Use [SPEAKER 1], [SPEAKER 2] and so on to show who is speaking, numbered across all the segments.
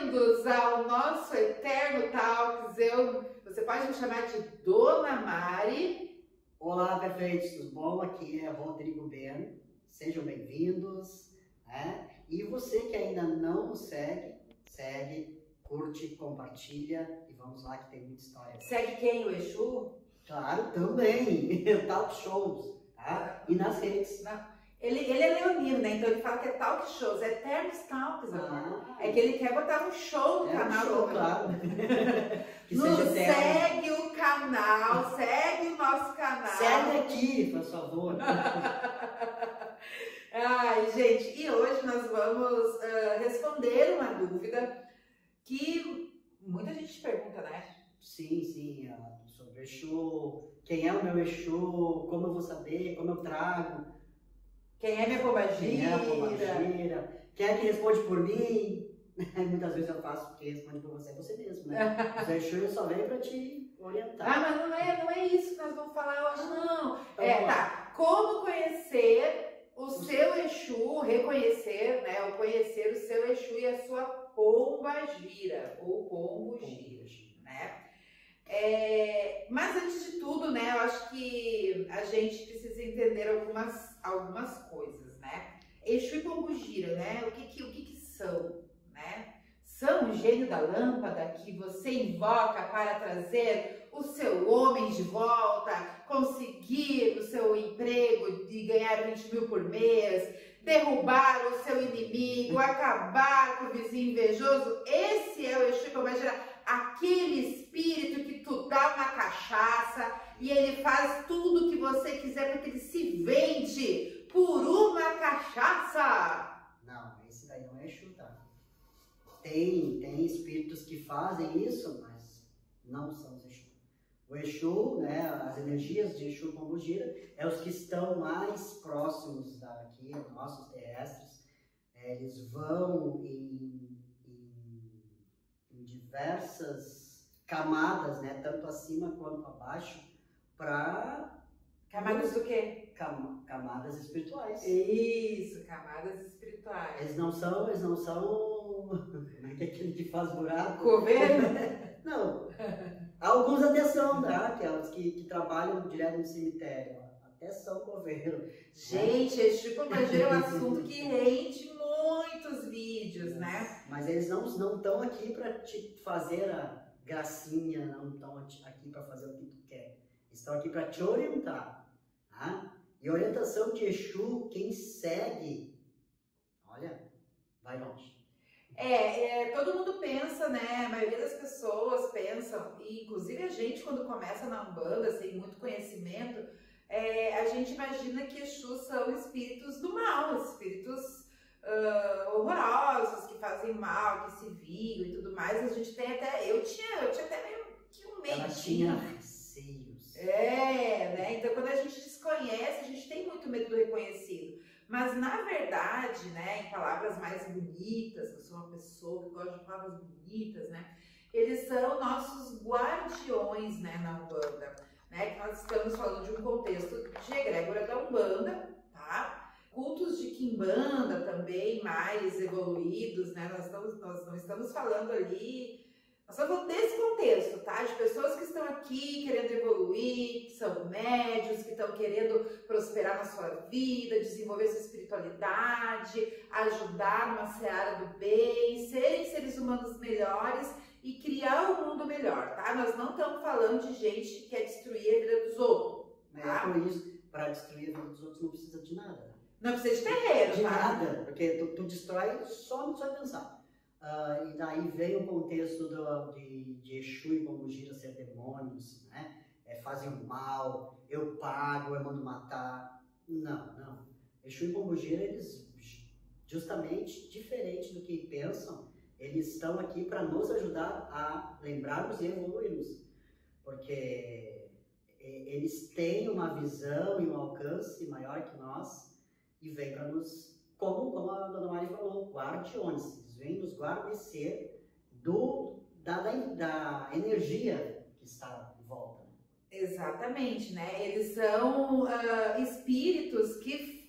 [SPEAKER 1] bem-vindos ao nosso Eterno Talks. Você pode me chamar de Dona Mari.
[SPEAKER 2] Olá, perfeitos, tudo bom? Aqui é Rodrigo Ben. Sejam bem-vindos. E você que ainda não nos segue, curte, compartilha e vamos lá que tem muita história.
[SPEAKER 1] Segue quem? O Exu?
[SPEAKER 2] Claro, também. Talk shows, tá? E nas redes.
[SPEAKER 1] Não. Ele é leonino, né? Então ele fala que é talk shows, é Eternos Talks. É que ele quer botar um show no canal.
[SPEAKER 2] Show, claro. Que
[SPEAKER 1] segue o canal, segue o nosso canal.
[SPEAKER 2] Segue aqui, por favor.
[SPEAKER 1] Ai, gente, e hoje nós vamos responder uma dúvida que muita gente pergunta, né?
[SPEAKER 2] Sim, sobre Exu, quem é o meu Exu, como eu vou saber, como eu trago.
[SPEAKER 1] Quem é minha pombagira?
[SPEAKER 2] Quem é a pombagira? Quem é que responde por mim? Muitas vezes eu faço quem responde por você, é você mesmo, né? O Exu só veio pra te orientar.
[SPEAKER 1] Ah, mas não é isso que nós vamos falar hoje, não. Tá. Como conhecer o seu Exu, reconhecer, né? Ou conhecer o seu Exu e a sua pombagira, ou pombogira, né? Mas antes de tudo, né, eu acho que a gente precisa entender algumas coisas, né? Exu e pombogira, né? O que são, né? São o gênio da lâmpada que você invoca para trazer o seu homem de volta, conseguir o seu emprego de ganhar 20 mil por mês, derrubar o seu inimigo, acabar com o vizinho invejoso. Esse é o Exu e pombagira, aquele espírito que tu dá uma cachaça e ele faz tudo o que você quiser porque ele se vende por uma cachaça.
[SPEAKER 2] Não, esse daí não é Exu, tá? Tem espíritos que fazem isso, mas não são os Exu. O Exu, né, as energias de Exu pombogira, é os que estão mais próximos daqui, nossos terrestres. Eles vão em diversas camadas, né, tanto acima quanto abaixo, para...
[SPEAKER 1] Camadas do quê?
[SPEAKER 2] Camadas espirituais.
[SPEAKER 1] Isso, camadas espirituais.
[SPEAKER 2] Eles não são, como é que é aquele que faz buraco?
[SPEAKER 1] Coveiro?
[SPEAKER 2] Não, alguns até são, tá? Que é os que trabalham direto no cemitério, até são coveiro.
[SPEAKER 1] Gente, Exu e pombagira é um assunto que rende muitos vídeos, né?
[SPEAKER 2] Mas eles não estão aqui para te fazer a gracinha, não estão aqui para fazer o que tu quer. Eles estão aqui para te orientar, tá? E orientação de Exu, quem segue, olha, vai longe.
[SPEAKER 1] Todo mundo pensa, né? A maioria das pessoas pensam, e inclusive a gente quando começa na Umbanda, sem muito conhecimento, a gente imagina que Exu são espíritos do mal, espíritos horrorosos, que fazem mal, que se vingam e tudo mais. A gente tem até, eu tinha até meio que um medinho.
[SPEAKER 2] Ela tinha receios.
[SPEAKER 1] Né? Então quando a gente desconhece, a gente tem muito medo do reconhecido. Mas na verdade, né, em palavras mais bonitas, eu sou uma pessoa que gosta de palavras bonitas, né? Eles são nossos guardiões, né, na Umbanda, né? Que nós estamos falando de um contexto de egrégora da Umbanda, tá? Cultos de Quimbanda também mais evoluídos, né? Nós não estamos falando ali, nós estamos falando desse contexto, tá? De pessoas que estão aqui querendo evoluir, que são médios, que estão querendo prosperar na sua vida, desenvolver sua espiritualidade, ajudar numa seara do bem, serem seres humanos melhores e criar um mundo melhor, tá? Nós não estamos falando de gente que quer destruir a vida dos outros, tá?
[SPEAKER 2] Por isso, para destruir a vida dos outros não precisa de nada.
[SPEAKER 1] Não precisa de terreiro,
[SPEAKER 2] de
[SPEAKER 1] tá?
[SPEAKER 2] nada, porque tu destrói só não precisa pensar. E daí vem o contexto de Exu e pombogira ser demônios, né? Fazem o mal, eu pago, eu mando matar. Não. Exu e pombogira, eles, justamente, diferente do que pensam, eles estão aqui para nos ajudar a lembrarmos e evoluirmos. Porque eles têm uma visão e um alcance maior que nós e vêm para nos, como a Dona Mari falou, guardiões. Eles vêm nos guarnecer da energia que está em volta.
[SPEAKER 1] Exatamente, né? Eles são espíritos que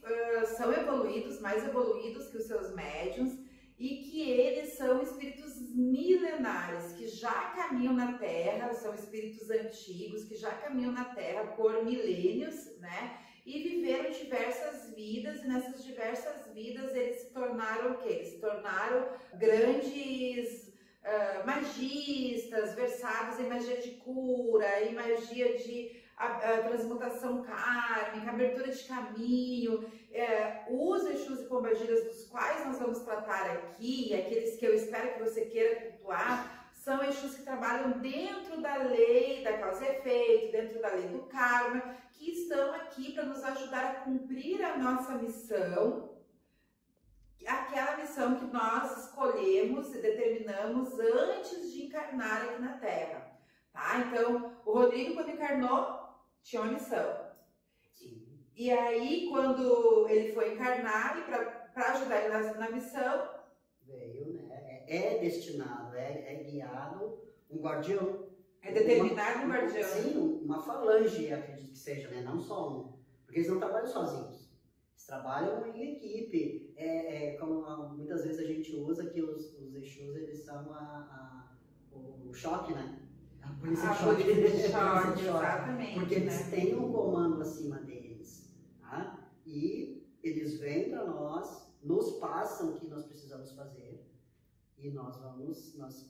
[SPEAKER 1] são evoluídos, mais evoluídos que os seus médiuns, e que eles são espíritos milenares que já caminham na Terra, são espíritos antigos que já caminham na Terra por milênios, né? E viveram diversas vidas, e nessas diversas vidas eles se tornaram o quê? Eles se tornaram grandes magistas, versados em magia de cura, em magia de transmutação kármica, abertura de caminho. Os Exus e Pombagiras dos quais nós vamos tratar aqui, aqueles que eu espero que você queira cultuar, são Exus que trabalham dentro da lei da causa e efeito, dentro da lei do karma, que estão aqui para nos ajudar a cumprir a nossa missão, aquela missão que nós escolhemos e determinamos antes de encarnar aqui na Terra. Tá? Então, o Rodrigo, quando encarnou, tinha uma missão. E aí, quando ele foi encarnar, e para ajudar ele na missão,
[SPEAKER 2] veio, né? É destinado, é guiado um guardião.
[SPEAKER 1] É determinado um guardião.
[SPEAKER 2] Sim, uma falange, acredito que seja, né? Não só um. Porque eles não trabalham sozinhos. Eles trabalham em equipe. Como muitas vezes a gente usa que os Exus, eles são o choque, né? A polícia de choque.
[SPEAKER 1] Exatamente.
[SPEAKER 2] Porque eles têm um comando acima deles. Tá? E eles vêm para nós, nos passam o que nós precisamos fazer. E nós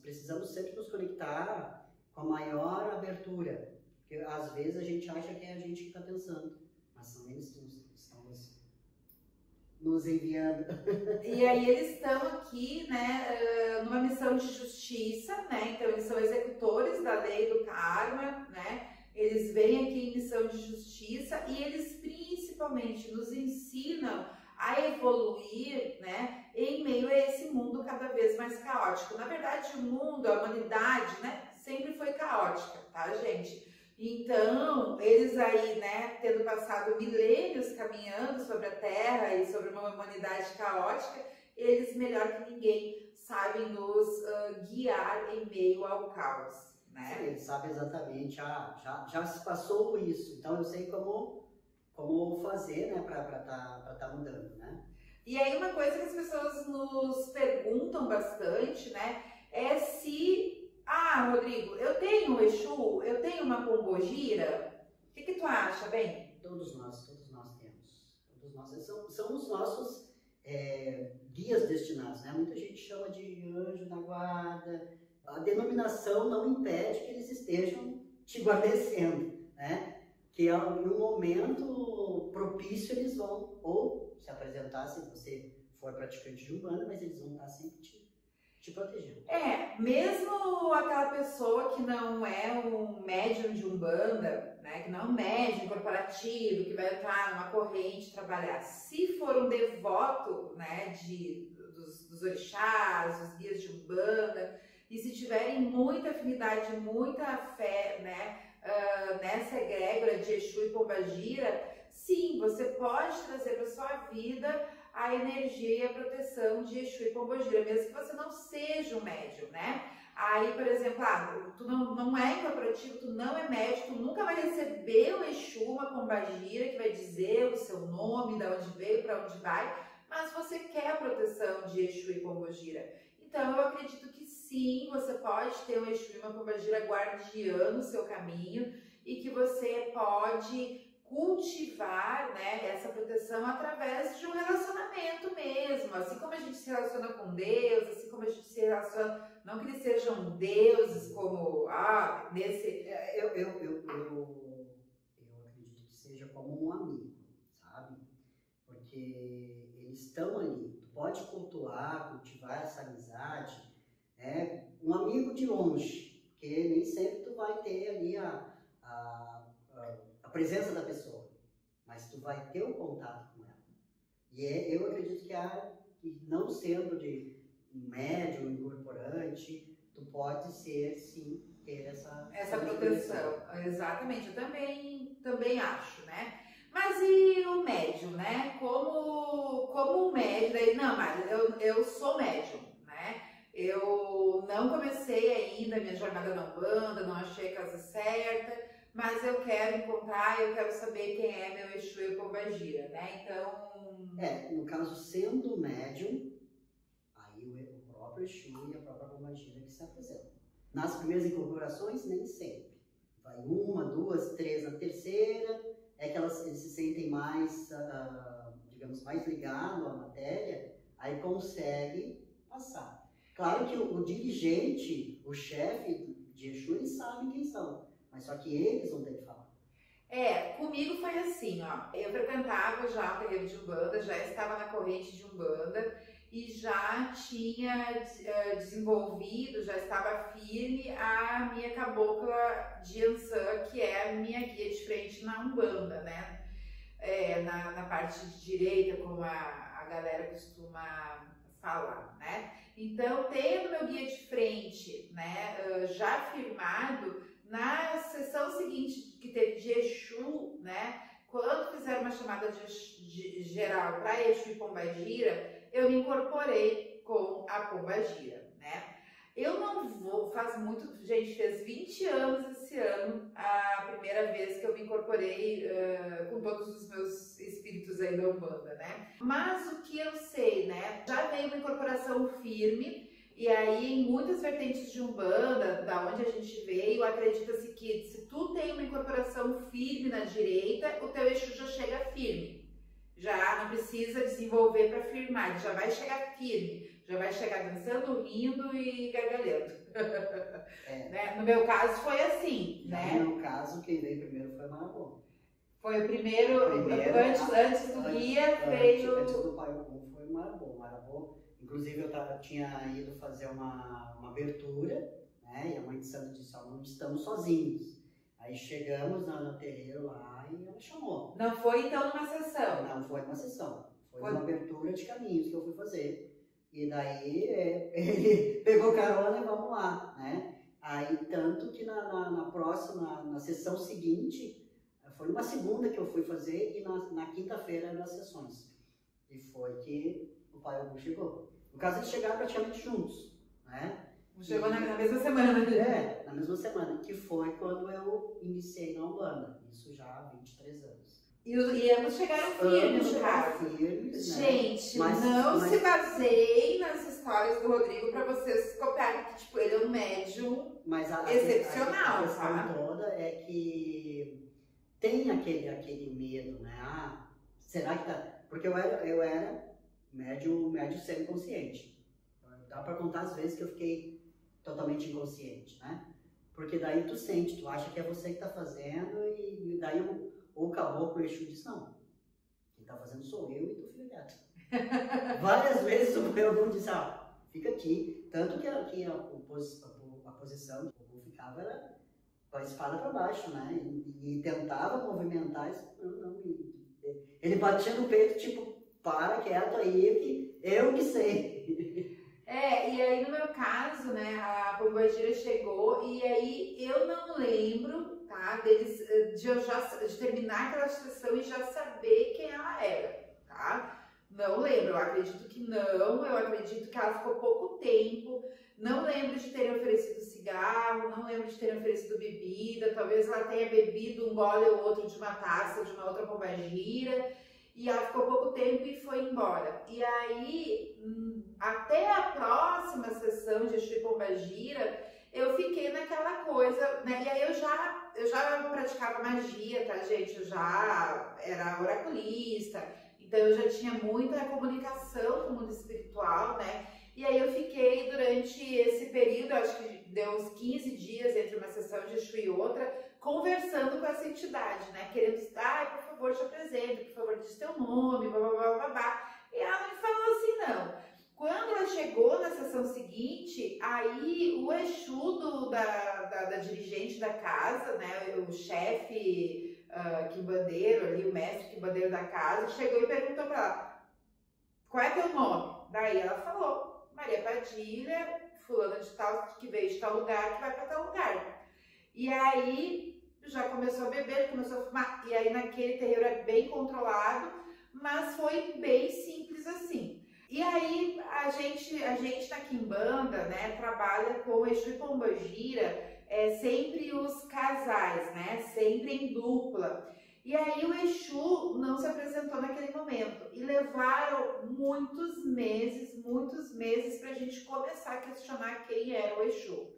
[SPEAKER 2] precisamos sempre nos conectar com a maior abertura. Porque às vezes a gente acha que é a gente que está pensando. Mas são eles que estão nos enviando.
[SPEAKER 1] E aí eles estão aqui, né, numa missão de justiça, né? Então eles são executores da lei do karma, né? Eles vêm aqui em missão de justiça e eles principalmente nos ensinam a evoluir, né, em meio a esse mundo cada vez mais caótico. Na verdade, o mundo, a humanidade, né, sempre foi caótica, tá, gente? Então, eles aí, né, tendo passado milênios caminhando sobre a Terra e sobre uma humanidade caótica, eles, melhor que ninguém, sabem nos guiar em meio ao caos, né?
[SPEAKER 2] Sim, eles sabem exatamente, já se passou isso, então eu sei como fazer, né, para tá mudando, né?
[SPEAKER 1] E aí uma coisa que as pessoas nos perguntam bastante, né, é se... Rodrigo, eu tenho um Exu, eu tenho uma pombogira, o que tu acha, bem?
[SPEAKER 2] Todos nós temos. Todos nós são os nossos guias destinados, né? Muita gente chama de anjo da guarda. A denominação não impede que eles estejam te guarnecendo, né? Que em um momento propício eles vão ou se apresentar, se você for praticante de Umbanda, mas eles vão estar sempre te protegendo.
[SPEAKER 1] Mesmo aquela pessoa que não é um médium de Umbanda, né, que não é um médium corporativo, que vai entrar numa corrente trabalhar, se for um devoto, né, dos orixás, dos guias de Umbanda, e se tiverem muita afinidade, muita fé, né, nessa egrégora de Exu e Pombagira, sim, você pode trazer para sua vida a energia e a proteção de Exu e Pombagira, mesmo que você não seja um médium, né? Aí, por exemplo, tu não é corporativo, tu não é médico, tu nunca vai receber o Exu, uma Pombagira, que vai dizer o seu nome, de onde veio, para onde vai, mas você quer a proteção de Exu e Pombagira. Então, eu acredito que sim, você pode ter um Exu e uma Pombagira guardiando o seu caminho e que você pode cultivar, né, essa proteção através de um relacionamento mesmo, assim como a gente se relaciona com Deus, assim como a gente se relaciona, não que eles sejam deuses como, nesse...
[SPEAKER 2] Eu acredito que seja como um amigo, sabe? Porque eles estão ali, tu pode cultivar essa amizade, né? Um amigo de longe, porque nem sempre tu vai ter ali a presença da pessoa, mas tu vai ter um contato com ela. E eu acredito que não sendo de médium, incorporante, tu pode ser, sim, ter essa
[SPEAKER 1] proteção. Exatamente, eu também acho, né? Mas e o médium, né? Como um médium, daí, não, mas eu sou médium, né? Eu não comecei ainda a minha jornada na Umbanda, não achei a casa certa, mas eu quero encontrar, eu quero saber quem é meu Exu e Pombagira, né? Então...
[SPEAKER 2] no caso, sendo médium, aí o próprio Exu e a própria Pombagira que se apresentam. Nas primeiras incorporações, nem sempre. Vai uma, duas, três, na terceira é que eles se sentem mais, digamos, mais ligados à matéria, aí consegue passar. Claro que o dirigente, o chefe de Exu, eles sabem quem são, mas só que eles vão ter que falar.
[SPEAKER 1] Comigo foi assim, ó. Eu frequentava já o terreiro de Umbanda, já estava na corrente de Umbanda e já tinha desenvolvido, já estava firme a minha cabocla de Ançã, que é a minha guia de frente na Umbanda, né? Na parte de direita, como a galera costuma falar, né? Então, tendo meu guia de frente, né, já firmado, na sessão seguinte que teve de Exu, né, quando fizeram uma chamada de geral para Exu e Pombagira, eu me incorporei com a Pombagira, né? Eu não vou, faz muito, gente, fez 20 anos esse ano, a primeira vez que eu me incorporei com todos os meus espíritos aí da Umbanda, né? Mas o que eu sei, né, já veio uma incorporação firme, e aí em muitas vertentes de Umbanda, da onde a gente veio, acredita-se que se tu tem uma incorporação firme na direita, o teu Exu já chega firme. Já não precisa desenvolver para firmar, ele já vai chegar firme. Já vai chegar dançando, rindo e gargalhando. Né? No meu caso foi assim, né?
[SPEAKER 2] No meu caso, quem veio primeiro foi Marabô.
[SPEAKER 1] Foi o primeiro antes do guia veio...
[SPEAKER 2] Antes do Pai Ogum foi o Marabô. Marabô, inclusive eu tinha ido fazer uma abertura, né? E a mãe de santo disse, não estamos sozinhos. Aí chegamos no terreiro lá e ela chamou.
[SPEAKER 1] Não foi então numa sessão?
[SPEAKER 2] Não, foi numa sessão. Foi uma abertura de caminhos que eu fui fazer. E daí ele pegou carona e vamos lá, né? Aí tanto que na próxima, na sessão seguinte, foi uma segunda que eu fui fazer e na quinta-feira das sessões. E foi que o Pai Ogum chegou. No caso, eles chegaram praticamente juntos, né?
[SPEAKER 1] Chegou na mesma semana.
[SPEAKER 2] Na mesma semana, que foi quando eu iniciei na Umbanda. Isso já há 23 anos.
[SPEAKER 1] E ambos chegaram firmes, cara. Gente,
[SPEAKER 2] né?
[SPEAKER 1] mas se baseiem nas histórias do Rodrigo para vocês copiarem que, tipo, ele é um médium excepcional,
[SPEAKER 2] a questão toda é que tem aquele medo, né? Será que tá... Porque eu era médium semi-consciente. Dá para contar as vezes que eu fiquei totalmente inconsciente, né? Porque daí tu sente, tu acha que é você que tá fazendo e daí o caboclo Exu diz, não, quem tá fazendo sou eu e tu fica quieto. Várias vezes o Pai Ogum disse, fica aqui. Tanto que a posição que o Ogum ficava era com a espada para baixo, né? E tentava movimentar isso. Não. Ele batia no peito, tipo, para quieto aí, eu que sei.
[SPEAKER 1] E aí no meu caso, né, a Pombagira chegou e aí eu não lembro, tá, deles, de terminar aquela sessão e já saber quem ela era, tá? Não lembro, eu acredito que não, eu acredito que ela ficou pouco tempo, não lembro de terem oferecido cigarro, não lembro de terem oferecido bebida, talvez ela tenha bebido um gole ou outro de uma taça de uma outra Pombagira, e ela ficou pouco tempo e foi embora. E aí, até a próxima sessão de Exu e Pombagira, eu fiquei naquela coisa, né? E aí eu já praticava magia, tá, gente? Eu já era oraculista, então eu já tinha muita comunicação com o mundo espiritual, né? E aí eu fiquei durante esse período, acho que deu uns 15 dias entre uma sessão de Exu e outra, conversando com essa entidade, né? Querendo, por favor, te apresento, por favor, diz teu nome, blá. E ela me falou assim, não. Quando ela chegou na sessão seguinte, aí o Exu da dirigente da casa, né? O chefe quimbandeiro ali, o mestre quimbandeiro da casa, chegou e perguntou pra ela, qual é teu nome? Daí ela falou, Maria Padilha, fulana de tal, que veio de tal lugar, que vai pra tal lugar. E aí já começou a beber, começou a fumar, e aí naquele terreiro é bem controlado, mas foi bem simples assim. E aí a gente na Quimbanda, né, trabalha com Exu e Pombagira, sempre os casais, né, sempre em dupla. E aí o Exu não se apresentou naquele momento e levaram muitos meses pra gente começar a questionar quem era o Exu.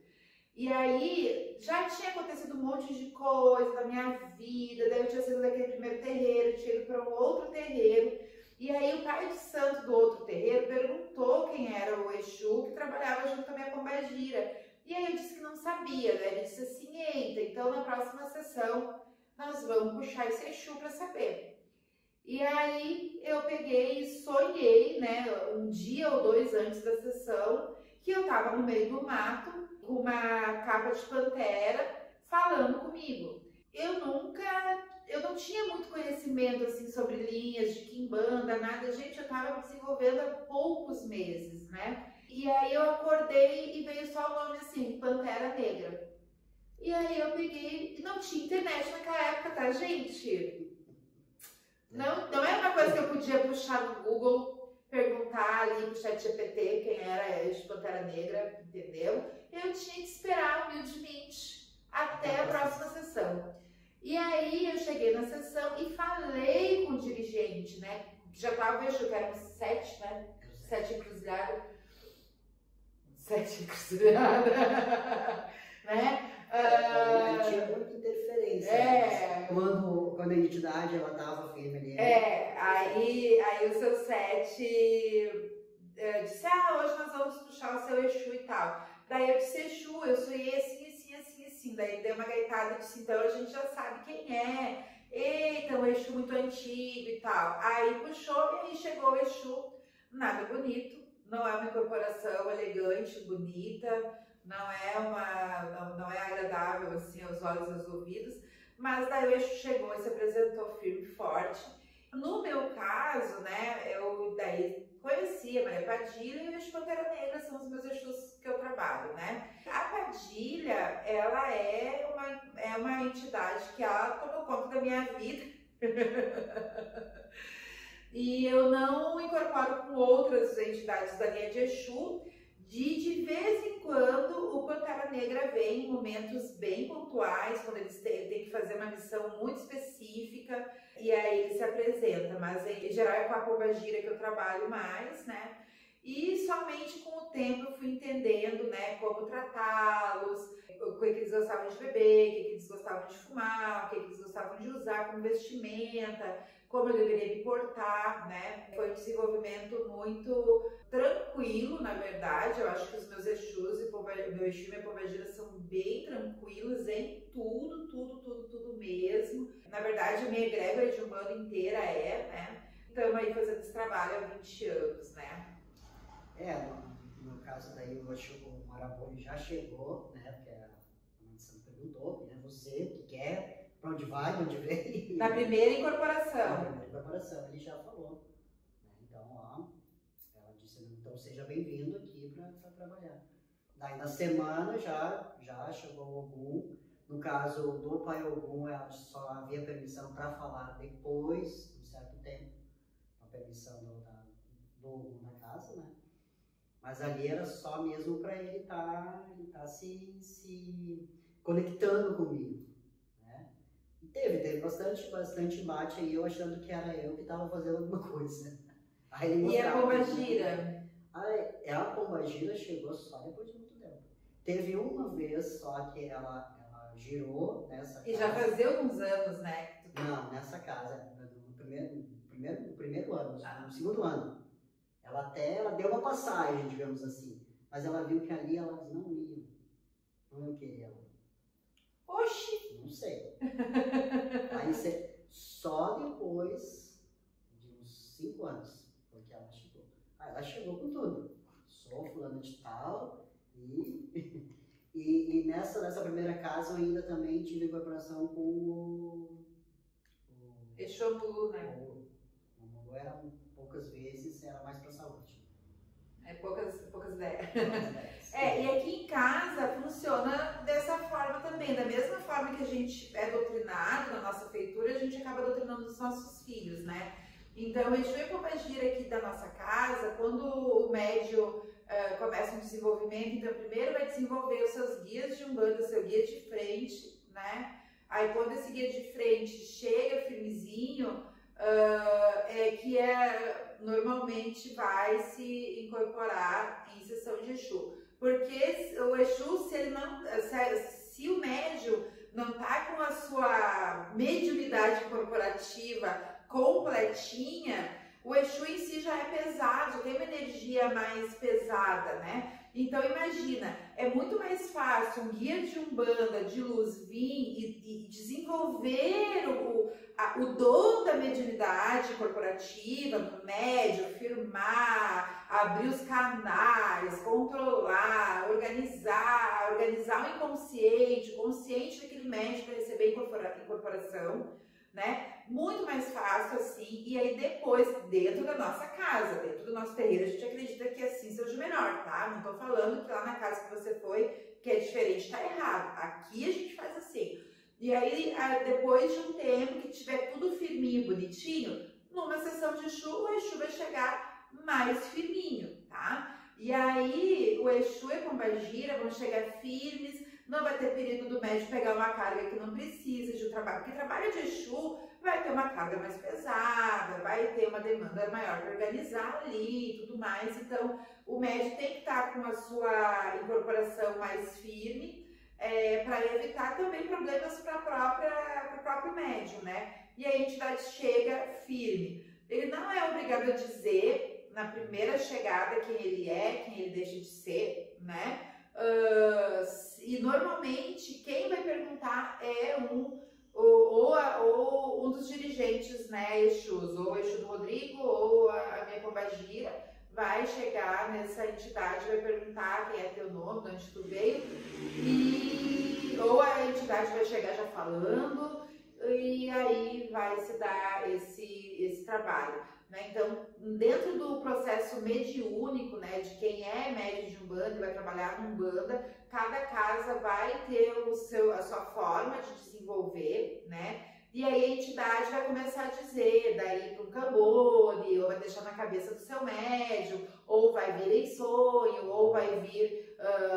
[SPEAKER 1] E aí já tinha acontecido um monte de coisa na minha vida, daí eu tinha saído daquele primeiro terreiro, tinha ido para um outro terreiro, e aí o pai de santo do outro terreiro perguntou quem era o Exu que trabalhava junto com a minha pombagira. E aí eu disse que não sabia, né? Ele disse assim, eita, então na próxima sessão nós vamos puxar esse Exu para saber. E aí eu peguei e sonhei, né, um dia ou dois antes da sessão, que eu tava no meio do mato, com uma capa de pantera, falando comigo. Eu não tinha muito conhecimento, assim, sobre linhas de quimbanda, nada. Gente, eu tava me desenvolvendo há poucos meses, né? E aí eu acordei e veio só o nome, assim, Pantera Negra. E aí eu peguei, não tinha internet naquela época, tá, gente? Não era uma coisa que eu podia puxar no Google, perguntar ali pro ChatGPT quem era de Pantera Negra, entendeu? Eu tinha que esperar humildemente até a próxima sessão. E aí eu cheguei na sessão e falei com o dirigente, né? Que já tava, acho que eram 7, né? 7 encruzilhadas. 7 encruzilhadas. Né?
[SPEAKER 2] Tinha muita interferência. Quando a entidade ela tava firme ali.
[SPEAKER 1] Aí o seu 7 disse, hoje nós vamos puxar o seu Exu e tal. Daí eu disse, Exu, eu sou assim. Daí deu uma gaitada e disse, então a gente já sabe quem é. Eita, um Exu muito antigo e tal. Aí puxou e aí chegou o Exu, nada bonito, não é uma incorporação elegante, bonita, não é agradável assim aos olhos e aos ouvidos, mas daí o Exu chegou e se apresentou firme e forte. No meu caso, né, eu daí conhecia Maria Padilha e o Exu Pantera Negra são os meus Exus que eu trabalho, né? A Padilha, ela é uma entidade que ela tomou conta da minha vida e eu não incorporo com outras entidades da linha de Exu. De vez em quando o Pantera Negra vem em momentos bem pontuais, quando eles têm que fazer uma missão muito específica, e aí ele se apresenta, mas em geral é com a pombagira que eu trabalho mais, né? E somente com o tempo eu fui entendendo, né, como tratá-los, o que eles gostavam de beber, o que eles gostavam de fumar, o que eles gostavam de usar como vestimenta, como eu deveria me portar, né? Foi um desenvolvimento muito tranquilo, na verdade. Eu acho que os meus Exus e meu Exu e minha pombagira são bem tranquilos em tudo mesmo. Na verdade, a minha egrégora de Umbanda inteira né? Estamos aí fazendo esse trabalho há 20 anos, né?
[SPEAKER 2] No caso daí o Exu, o Marabô já chegou, né? Porque a Mansão perguntou, né? Você que quer, pra onde vai, de onde vem?
[SPEAKER 1] Na primeira incorporação.
[SPEAKER 2] Na primeira incorporação, ele já falou. Né? Então, ela disse, então seja bem-vindo aqui para trabalhar. Daí na semana já chegou o Ogum. No caso do Pai Ogum, ela só havia permissão para falar depois de um certo tempo. A permissão do Ogum na casa, né? Mas ali era só mesmo para ele tá se conectando comigo, né? E teve bastante embate aí, eu achando que era eu que estava fazendo alguma coisa. Aí ele
[SPEAKER 1] mostrava, e a pombagira?
[SPEAKER 2] A pombagira chegou só depois de muito tempo. Teve uma vez só que ela girou nessa casa.
[SPEAKER 1] E já fazia alguns anos, né?
[SPEAKER 2] Não, nessa casa, no primeiro ano, no segundo ano. Ela deu uma passagem, digamos assim, mas ela viu que ali elas não iam querer ela.
[SPEAKER 1] Oxi!
[SPEAKER 2] Não sei. Aí só depois de uns 5 anos, porque ela chegou. Ela chegou com tudo. Sou fulana de tal e nessa primeira casa eu ainda também tive incorporação com o
[SPEAKER 1] Exu, né?
[SPEAKER 2] O Mongol era poucas vezes, era mais para saúde.
[SPEAKER 1] Poucas ideias. E aqui em casa funciona dessa forma também. Da mesma forma que a gente é doutrinado na nossa feitura, a gente acaba doutrinando os nossos filhos, né? Então, o Exu e a pombagira aqui da nossa casa, quando o médium começa um desenvolvimento, então primeiro vai desenvolver os seus guias de Umbanda, seu guia de frente, né? Aí quando esse guia de frente chega firmezinho, normalmente vai se incorporar em sessão de Exu. Porque o Exu, se sua mediunidade corporativa completinha, o Exu em si já é pesado, já tem uma energia mais pesada, né? Então imagina, é muito mais fácil um guia de umbanda de luz vir e desenvolver o dom da mediunidade corporativa, do médium, firmar, abrir os canais, controlar, organizar o inconsciente, o consciente daquele médium para receber incorporação, né? Muito mais fácil assim, e aí depois, dentro da nossa casa, dentro do nosso terreiro, a gente acredita que assim seja o melhor, tá? Não tô falando que lá na casa que você foi, que é diferente, tá errado. Aqui a gente faz assim. E aí, depois de um tempo que tiver tudo firminho, bonitinho, numa sessão de Exu, o Exu vai chegar mais firminho, tá? E aí, o Exu e a Pombagira vão chegar firmes, não vai ter perigo do médico pegar uma carga que não precisa de um trabalho, porque trabalho de Exu vai ter uma carga mais pesada, vai ter uma demanda maior para organizar ali e tudo mais. Então, o médico tem que estar com a sua incorporação mais firme, para evitar também problemas para o próprio médium, né? E aí a entidade chega firme. Ele não é obrigado a dizer na primeira chegada quem ele é, quem ele deixa de ser, né? E normalmente quem vai perguntar é um dos dirigentes, né, Exus, ou o Exu do Rodrigo ou a minha Pombagira, vai chegar nessa entidade, vai perguntar quem é teu nome, de onde tu veio, ou a entidade vai chegar já falando, e aí vai se dar esse trabalho, né? Então, dentro do processo mediúnico, né, de quem é médium de Umbanda e vai trabalhar no Umbanda, cada casa vai ter a sua forma de desenvolver, né? E aí a entidade vai começar a dizer, daí para um cambone, ou vai deixar na cabeça do seu médium, ou vai vir em sonho, ou vai vir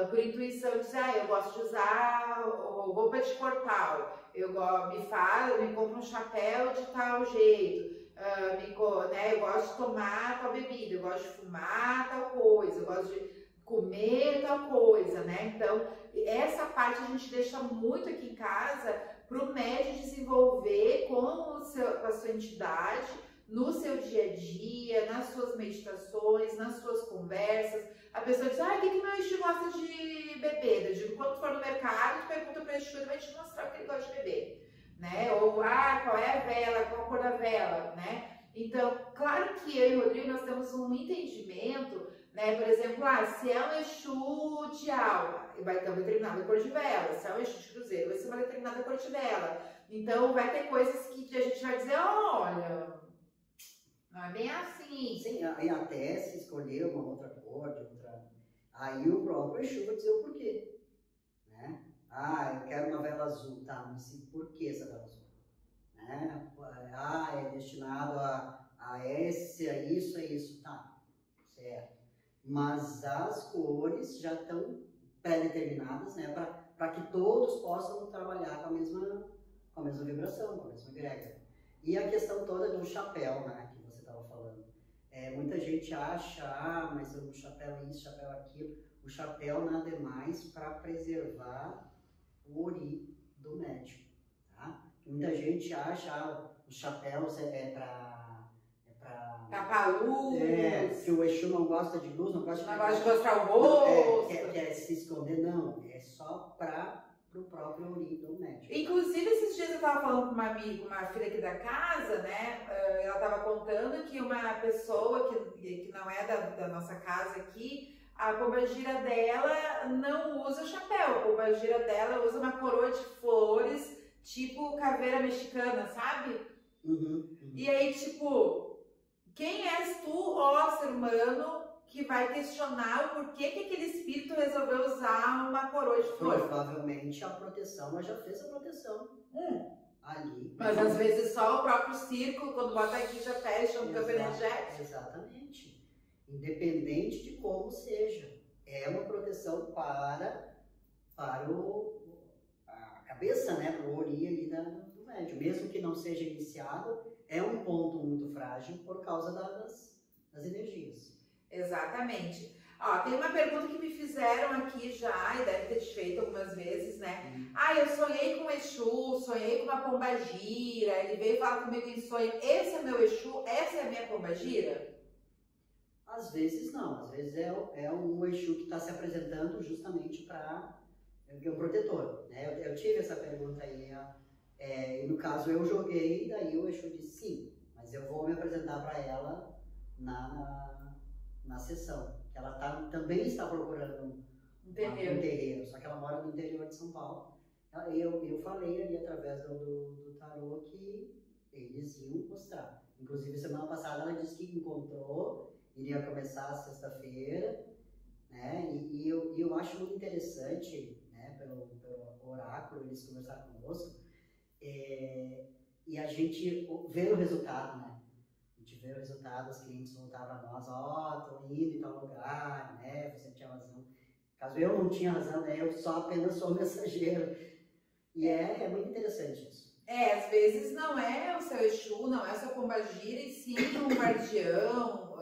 [SPEAKER 1] por intuição, dizer, eu gosto de usar roupa de cortal, eu me compro um chapéu de tal jeito, eu gosto de tomar tal bebida, eu gosto de fumar tal coisa, eu gosto de comer tal coisa, né? Então, essa parte a gente deixa muito aqui em casa para o médium desenvolver com a sua entidade, no seu dia a dia, nas suas meditações, nas suas conversas. A pessoa diz, o que meu Exu gosta de beber? Eu digo, quando for no mercado, tu pergunta para o Exu, ele vai te mostrar o que ele gosta de beber, né? Ou, qual é a vela, qual a cor da vela, né? Então, claro que eu e o Rodrigo, nós temos um entendimento, né? Por exemplo, se é um Exu de alma, vai ter uma determinada cor de vela. Se é um Exu de cruzeiro, vai ser uma determinada cor de vela. Então, vai ter coisas que a gente vai dizer, olha, não é bem assim.
[SPEAKER 2] Sim, e até se escolher uma outra cor, aí o próprio Exu vai dizer o porquê, né? Eu quero uma vela azul, tá? Mas por que essa vela azul? Né? É destinado a isso, tá? Certo. Mas as cores já estão pré-determinadas, né? Para que todos possam trabalhar com a mesma vibração, com a mesma egrégora. E a questão toda do chapéu, né? Que você estava falando. Muita gente acha, mas o chapéu é isso, chapéu é aquilo. O chapéu nada é mais para preservar o ori do médium, tá? Muita gente acha, o chapéu é para
[SPEAKER 1] tapar a luz.
[SPEAKER 2] Que o Exu não gosta de luz, não gosta
[SPEAKER 1] de mostrar o rosto.
[SPEAKER 2] Quer se esconder, não. É só para o próprio ori do médium.
[SPEAKER 1] Inclusive, esses dias eu estava falando com uma filha aqui da casa, né? Ela estava contando que uma pessoa que não é da nossa casa aqui, a pombagira dela não usa chapéu. A pombagira dela usa uma coroa de flores, tipo caveira mexicana, sabe?
[SPEAKER 2] Uhum.
[SPEAKER 1] E aí, tipo, quem és tu, ó ser humano, que vai questionar o porquê que aquele espírito resolveu usar uma coroa de flores?
[SPEAKER 2] Provavelmente a proteção, mas já fez a proteção ali.
[SPEAKER 1] Mas às vezes só o próprio círculo, quando bota aqui, já fecha um campo energético.
[SPEAKER 2] Exatamente. Independente de como seja, é uma proteção para a cabeça, né? Para o ori ali do médium. Mesmo que não seja iniciado, é um ponto muito frágil por causa das energias.
[SPEAKER 1] Exatamente. Ó, tem uma pergunta que me fizeram aqui já, e deve ter te feito algumas vezes, né? Ah, eu sonhei com o Exu, sonhei com uma pombagira, ele veio falar comigo em sonho, esse é meu Exu, essa é a minha pombagira?
[SPEAKER 2] Às vezes não, às vezes é um Exu que está se apresentando justamente para um protetor, né? Eu tive essa pergunta aí, e no caso eu joguei, daí o Exu disse sim, mas eu vou me apresentar para ela na sessão, que ela também está procurando um terreiro, só que ela mora no interior de São Paulo. Eu falei ali através do tarô que eles iam mostrar. Inclusive semana passada ela disse que encontrou, iria começar sexta-feira, né? E eu acho muito interessante, né, pelo oráculo, eles conversaram conosco, e a gente vê o resultado, né? A gente vê o resultado, os clientes voltavam a nós, tô indo em tal lugar, né? Você tinha razão. Caso eu não tinha razão, né? Eu só apenas sou mensageiro. E é muito interessante isso.
[SPEAKER 1] Às vezes não é o seu Exu, não é a sua pombagira, e sim um guardião,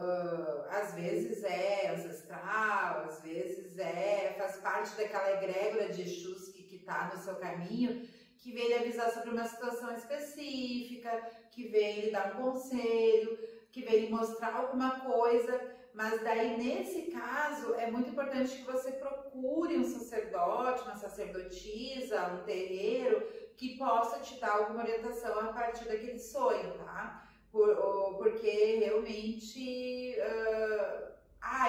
[SPEAKER 1] às vezes é ancestral, às vezes faz parte daquela egrégora de Exus que está no seu caminho, que vem lhe avisar sobre uma situação específica, que vem lhe dar um conselho, que vem lhe mostrar alguma coisa. Mas daí, nesse caso, é muito importante que você procure um sacerdote, uma sacerdotisa, um terreiro, que possa te dar alguma orientação a partir daquele sonho, tá? Porque realmente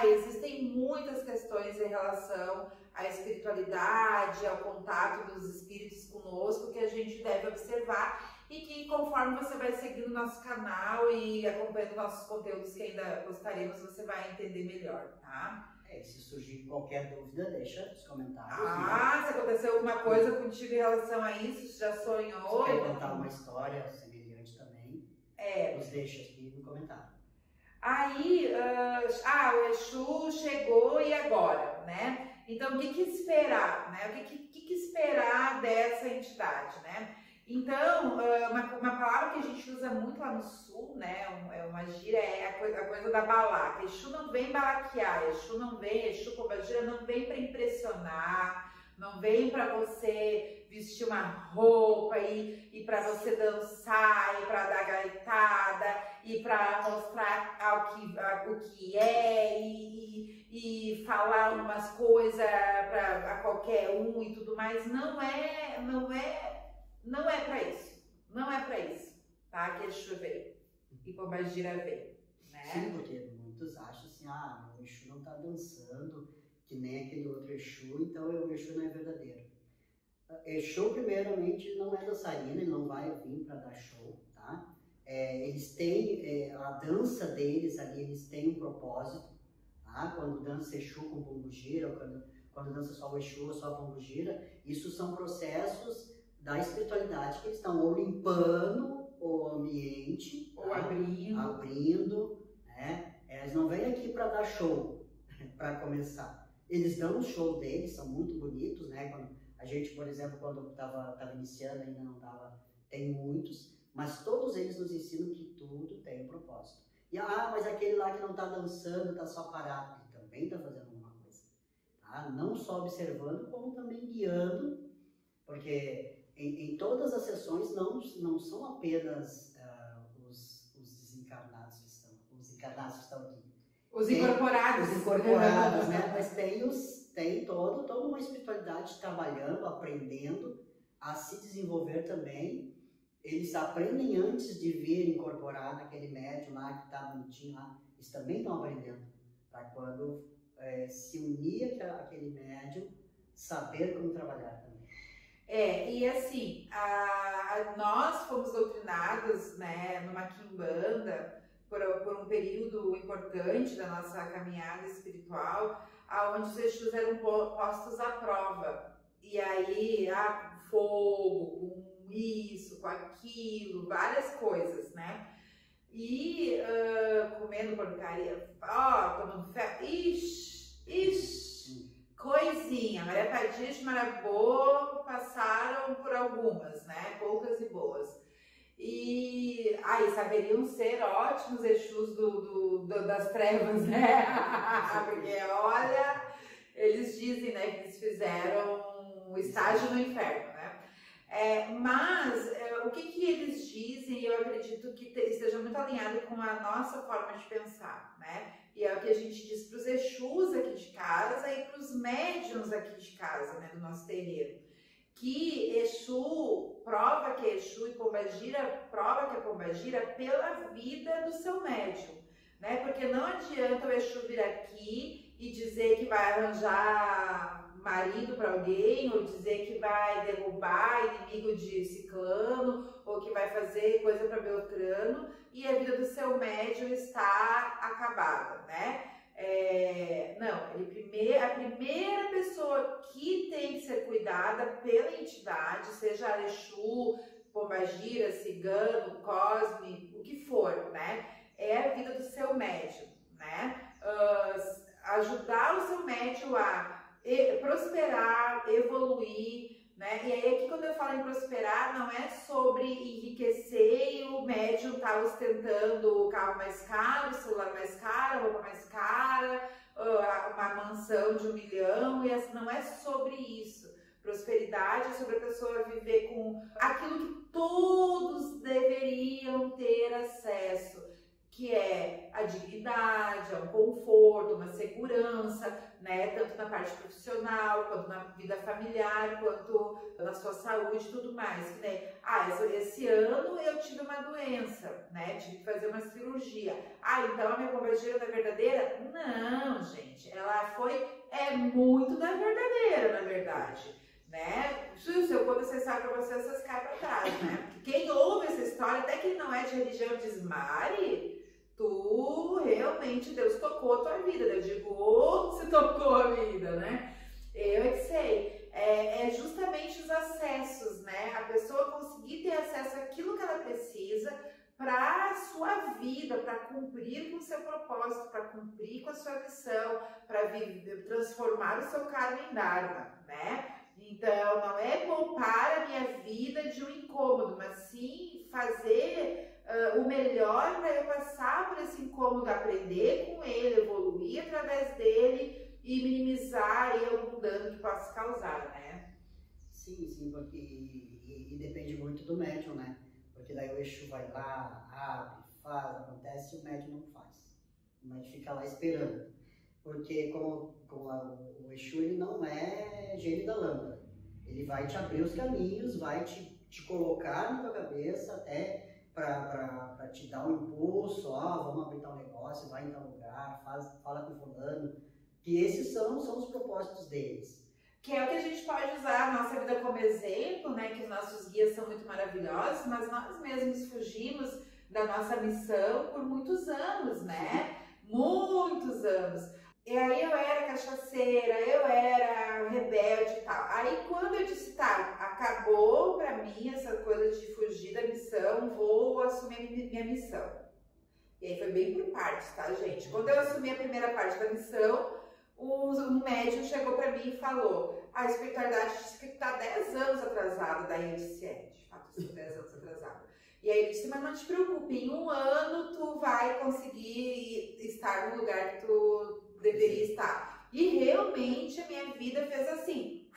[SPEAKER 1] existem muitas questões em relação à espiritualidade, ao contato dos espíritos conosco, que a gente deve observar, e que conforme você vai seguindo o nosso canal e acompanhando nossos conteúdos que ainda postaremos, você vai entender melhor, tá?
[SPEAKER 2] Se surgir qualquer dúvida, deixa nos comentários.
[SPEAKER 1] Se aconteceu alguma coisa contigo em relação a isso, se já sonhou.
[SPEAKER 2] Se quer contar uma história semelhante também, nos deixa aqui no comentário.
[SPEAKER 1] Aí, o Exu chegou e agora, né? Então, o que esperar, né? O que esperar dessa entidade, né? Então, uma palavra que a gente usa muito lá no sul, né? É uma gíria, é a coisa da balaca. Exu não vem balaquear, Exu pombagira não vem para impressionar, não vem para você vestir uma roupa e para você dançar, e para dar gaitada, e para mostrar o que é, e falar umas coisas a qualquer um e tudo mais. Não é para isso. Não é para isso, tá? Que Exu veio e pombagira veio, né?
[SPEAKER 2] Sim, porque muitos acham assim, meu Exu não tá dançando que nem aquele outro Exu, então o Exu não é verdadeiro. Exu, primeiramente, não é dançarina, ele não vai vir para dar show, tá? Eles têm, a dança deles ali, eles têm um propósito, tá? Quando dança Exu com pombagira, ou quando dança só o Exu ou só a pombagira, isso são processos da espiritualidade que eles estão ou limpando o ambiente,
[SPEAKER 1] ou
[SPEAKER 2] tá? abrindo, né? Eles não vêm aqui para dar show, para começar. Eles dão o show deles, são muito bonitos, né? Quando a gente, por exemplo, quando estava iniciando, ainda não estava, tem muitos, mas todos eles nos ensinam que tudo tem um propósito. E mas aquele lá que não está dançando, está só parado, ele também está fazendo alguma coisa, tá? Não só observando, como também guiando, porque em todas as sessões não são apenas os desencarnados que estão, os encarnados que estão aqui.
[SPEAKER 1] Os incorporados.
[SPEAKER 2] Os incorporados, né? Mas tem toda uma espiritualidade trabalhando, aprendendo a se desenvolver também. Eles aprendem antes de vir incorporar naquele médium lá que está bonitinho lá. Eles também estão aprendendo. Para quando se unir àquele médium, saber como trabalhar também.
[SPEAKER 1] E assim, nós fomos doutrinados, né, numa quimbanda por um período importante da nossa caminhada espiritual, onde os Exus eram postos à prova. E aí, com fogo, com isso, com aquilo, várias coisas, né? E comendo porcaria, tomando fé, coisinha. Maria Padilha e Marabô passaram por algumas, né? Poucas e boas. E aí saberiam ser ótimos Exus das trevas, né? Porque olha, eles dizem, né, que eles fizeram um estágio no inferno, né? Mas o que eles dizem, eu acredito que esteja muito alinhado com a nossa forma de pensar, né? E é o que a gente diz para os Exus aqui de casa e para os médiuns aqui de casa, né, do nosso terreiro. Que Exu prova que Exu e Pombagira prova que é Pombagira pela vida do seu médium, né? Porque não adianta o Exu vir aqui e dizer que vai arranjar marido para alguém, ou dizer que vai derrubar inimigo de ciclano, ou que vai fazer coisa para Beltrano, e a vida do seu médium está acabada, né? Não, a primeira pessoa que tem que ser cuidada pela entidade, seja Exu, Pombagira, Cigano, Cosme, o que for, né? É a vida do seu médium, né? Ajudar o seu médium a prosperar, evoluir, né? E aí aqui quando eu falo em prosperar, não é sobre enriquecer e o médium tá ostentando o carro mais caro, o celular mais caro, a roupa mais cara, uma mansão de 1 milhão, e não é sobre isso. Prosperidade é sobre a pessoa viver com aquilo que todos deveriam ter acesso, que é a dignidade, um conforto, uma segurança, né? Tanto na parte profissional, quanto na vida familiar, quanto na sua saúde e tudo mais. Né? Esse ano eu tive uma doença, né? Tive que fazer uma cirurgia. Então a minha pombagira não é verdadeira? Não, gente. Ela é muito da verdadeira, na verdade. Né? Se eu conto essa história pra vocês caem pra trás, né? Porque quem ouve essa história, até quem não é de religião, diz: Mari, tu realmente, Deus tocou a tua vida. Eu digo: onde se tocou a vida, né? Eu é que sei. É justamente os acessos, né? A pessoa conseguir ter acesso àquilo que ela precisa para a sua vida, para cumprir com o seu propósito, para cumprir com a sua missão, para transformar o seu karma em dharma, né? Então, não é poupar a minha vida de um incômodo, mas sim fazer o melhor para eu passar por esse incômodo, aprender com ele, evoluir através dele e minimizar aí algum dano que possa causar, né?
[SPEAKER 2] Sim, porque e depende muito do médium, né? Porque daí o Exu vai lá, abre, faz, acontece, e o médium não faz. O médium fica lá esperando. Porque como o Exu, ele não é gênio da lâmpada. Ele vai te abrir os caminhos, vai te colocar na tua cabeça até para te dar um impulso, vamos abrir tal negócio, vai em tal lugar, fala com fulano. Que esses são os propósitos deles.
[SPEAKER 1] Que é o que a gente pode usar a nossa vida como exemplo, né? Que os nossos guias são muito maravilhosos, mas nós mesmos fugimos da nossa missão por muitos anos, né? Muitos anos. E aí eu era cachaceira, eu era rebelde e tal. Aí quando eu disse, acabou pra mim essa coisa de fugir da missão, vou assumir minha missão. E aí foi bem por partes, tá, gente? Quando eu assumi a primeira parte da missão, um médium chegou pra mim e falou: a espiritualidade disse que tu tá 10 anos atrasada. Daí eu disse: de fato, eu sou 10 anos atrasada. E aí ele disse: mas não te preocupe, em 1 ano tu vai conseguir estar no lugar que tu deveria estar. E realmente a minha vida fez assim,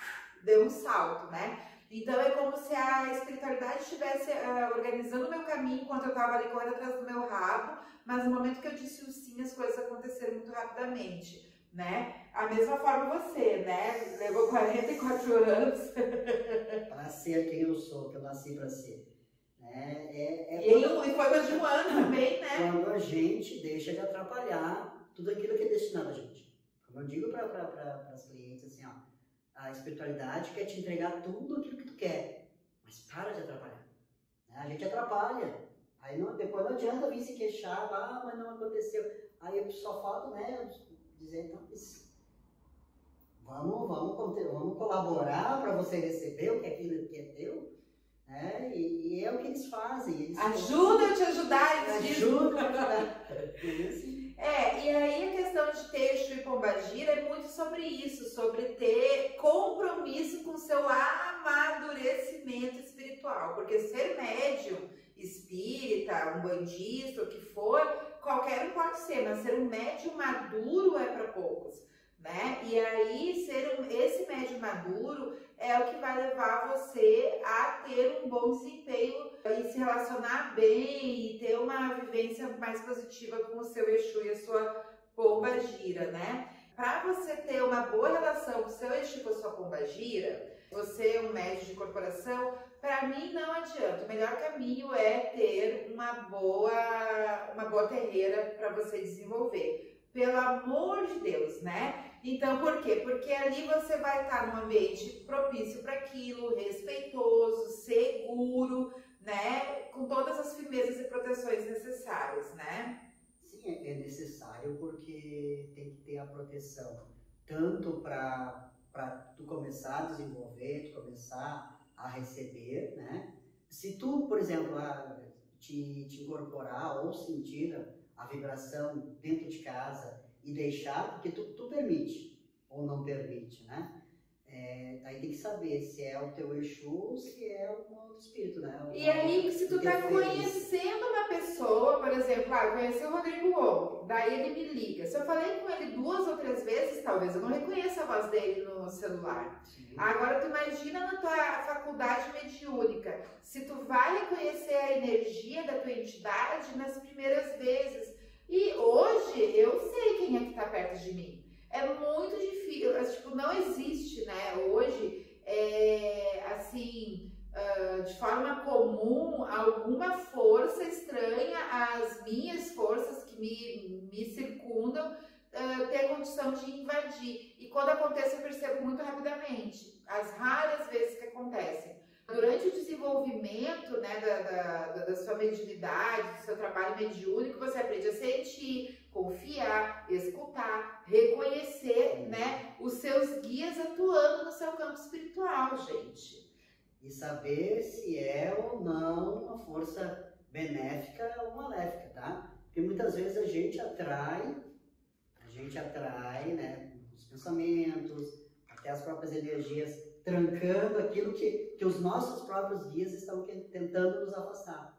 [SPEAKER 1] deu um salto, né? Então é como se a espiritualidade estivesse organizando o meu caminho enquanto eu estava ali correndo atrás do meu rabo, mas no momento que eu disse o sim, as coisas aconteceram muito rapidamente, né? A mesma forma você, né? Levou 44 anos
[SPEAKER 2] para ser quem eu sou, que eu nasci para ser.
[SPEAKER 1] E foi coisa de 1 ano também, né?
[SPEAKER 2] Quando a gente deixa de atrapalhar tudo aquilo que é destinado a gente. Como eu digo para as clientes, assim, a espiritualidade quer te entregar tudo aquilo que tu quer, mas para de atrapalhar. A gente atrapalha. Aí depois não adianta vir se queixar, mas não aconteceu. Aí só falta, né, dizer, então, vamos colaborar para você receber o que aquilo que é teu. E é o que eles fazem.
[SPEAKER 1] Ajuda eu te ajudar, eles dizem.
[SPEAKER 2] Ajuda a ajudar.
[SPEAKER 1] E aí a questão de ter Exu e Pombagira é muito sobre isso, sobre ter compromisso com o seu amadurecimento espiritual, porque ser médium espírita, um bandista, o que for, qualquer um pode ser, mas ser um médium maduro é para poucos, né? E aí, esse médium maduro é o que vai levar você a ter um bom desempenho e se relacionar bem e ter uma vivência mais positiva com o seu Exu e a sua pombagira, né? Para você ter uma boa relação com o seu Exu e com a sua pombagira, você é um médium de corporação, para mim não adianta. O melhor caminho é ter uma boa terreira para você desenvolver. Pelo amor de Deus, né? Então, por quê? Porque ali você vai estar num ambiente propício para aquilo, respeitoso, seguro, né? Com todas as firmezas e proteções necessárias, né?
[SPEAKER 2] Sim, é necessário porque tem que ter a proteção, tanto para tu começar a desenvolver, tu começar a receber, né? Se tu, por exemplo, te incorporar ou sentir a vibração dentro de casa e deixar, porque tu permite ou não permite, né? Aí tem que saber se é o teu Exu ou se é um outro espírito, né?
[SPEAKER 1] E aí, se tu tá conhecendo uma pessoa, por exemplo, eu conheci o Rodrigo Wong, daí ele me liga. Se eu falei com ele 2 ou 3 vezes, talvez eu não reconheça a voz dele no celular. Sim. Agora, tu imagina na tua faculdade mediúnica, se tu vai reconhecer a energia da tua entidade nas primeiras vezes. E hoje, eu sei quem é que tá perto de mim. É muito difícil, tipo, não existe, né? Hoje, de forma comum, alguma força estranha às minhas forças que me circundam ter condição de invadir. E quando acontece, eu percebo muito rapidamente, as raras vezes que acontecem. Durante o desenvolvimento, né, da sua mediunidade, do seu trabalho mediúnico, você aprende a sentir, confiar, escutar, reconhecer, né, os seus guias atuando no seu campo espiritual, gente.
[SPEAKER 2] E saber se é ou não uma força benéfica ou maléfica, tá? Porque muitas vezes a gente atrai, né, os pensamentos, até as próprias energias, trancando aquilo que os nossos próprios guias estão tentando nos afastar.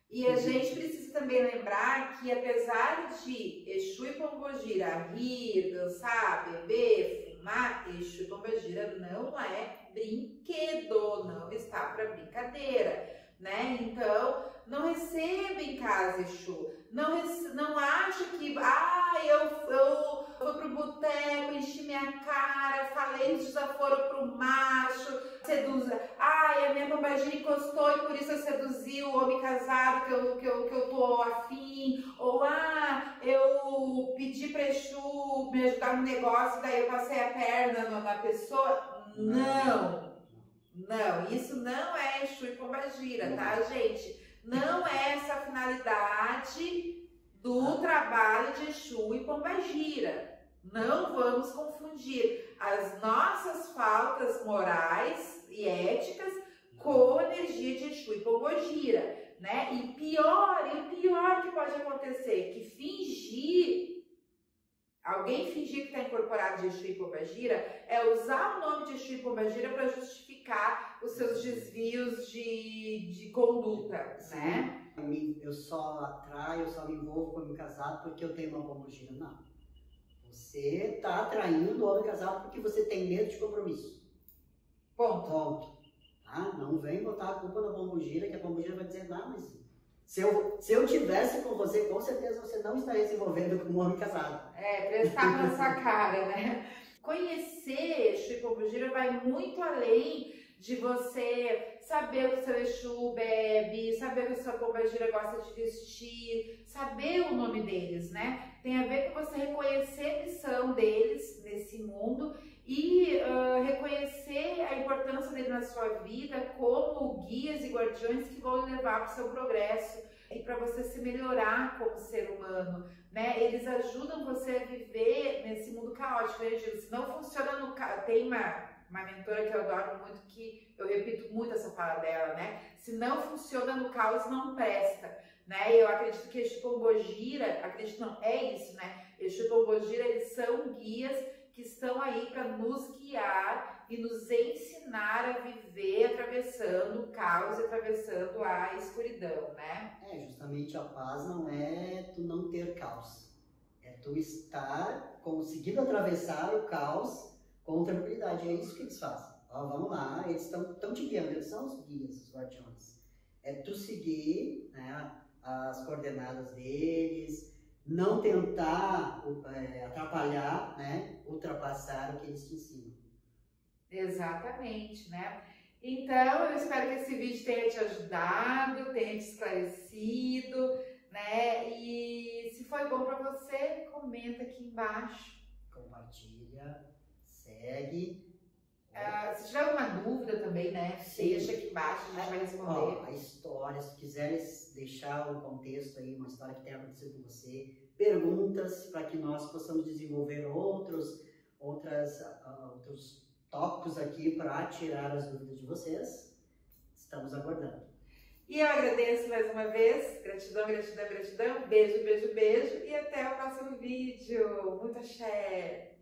[SPEAKER 1] E a gente precisa também lembrar que, apesar de Exu e Pombogira rir, dançar, beber, fumar, Exu e Pombogira não é brinquedo, não está para brincadeira, né? Então, não receba em casa Exu, não acha que, eu fui pro boteco, enchi minha cara, falei de desaforo pro macho, seduza, a minha pombagira encostou e por isso eu seduzi o homem casado que eu tô afim, ou eu pedi pra Exu me ajudar no negócio, daí eu passei a perna na pessoa. Não, isso não é Exu e Pombagira, tá, gente? Não é essa a finalidade do trabalho de Exu e Pombagira. Não vamos confundir as nossas faltas morais e éticas com a energia de Exu e Pombogira, né? E o pior que pode acontecer, que alguém fingir que está incorporado de Exu e Pombagira, é usar o nome de Exu e Pombagira para justificar os seus desvios de conduta,
[SPEAKER 2] Sim.
[SPEAKER 1] né?
[SPEAKER 2] Eu só atraio, eu só me envolvo com o homem casado porque eu tenho uma pombagira. Não. Você está atraindo o homem casado porque você tem medo de compromisso. Ponto. Tá? Não vem botar a culpa na pombagira, que a pombagira vai dizer, não, mas se eu tivesse com você, com certeza você não estaria se envolvendo com um homem casado.
[SPEAKER 1] Prestar na sua cara, né? Conhecer Exu e Pombogira vai muito além de você saber o que o seu Exu bebe, saber o que a sua pombagira gosta de vestir, saber o nome deles, né? Tem a ver com você reconhecer a missão deles nesse mundo e reconhecer a importância dele na sua vida como guias e guardiões que vão levar para o seu progresso e para você se melhorar como ser humano, né? Eles ajudam você a viver nesse mundo caótico. Eu digo, se não funciona no caos, tem uma mentora que eu adoro muito, que eu repito muito essa fala dela, né? Se não funciona no caos, não presta, né? Eu acredito que Exu Pombogira, é isso, né? Exu Pombogira, eles são guias que estão aí para nos guiar e nos ensinar a viver atravessando o caos, atravessando a escuridão, né?
[SPEAKER 2] Justamente a paz não é tu não ter caos, é tu estar conseguindo atravessar o caos com tranquilidade. É isso que eles fazem. Ó, vamos lá, eles estão te guiando, eles são os guias, os guardiões. É tu seguir, né, as coordenadas deles, não tentar atrapalhar, né, ultrapassar o que eles te ensinam.
[SPEAKER 1] Exatamente, né? Então, eu espero que esse vídeo tenha te ajudado, tenha te esclarecido, né? E se foi bom para você, comenta aqui embaixo.
[SPEAKER 2] Compartilha, segue.
[SPEAKER 1] Se tiver alguma dúvida também, né? Deixa aqui embaixo, a gente vai responder.
[SPEAKER 2] A história, se quiseres deixar um contexto aí, uma história que tenha acontecido com você, perguntas para que nós possamos desenvolver outros tópicos aqui para tirar as dúvidas de vocês. Estamos aguardando.
[SPEAKER 1] E eu agradeço mais uma vez. Gratidão, gratidão, gratidão. Beijo, beijo, beijo. E até o próximo vídeo. Muito axé!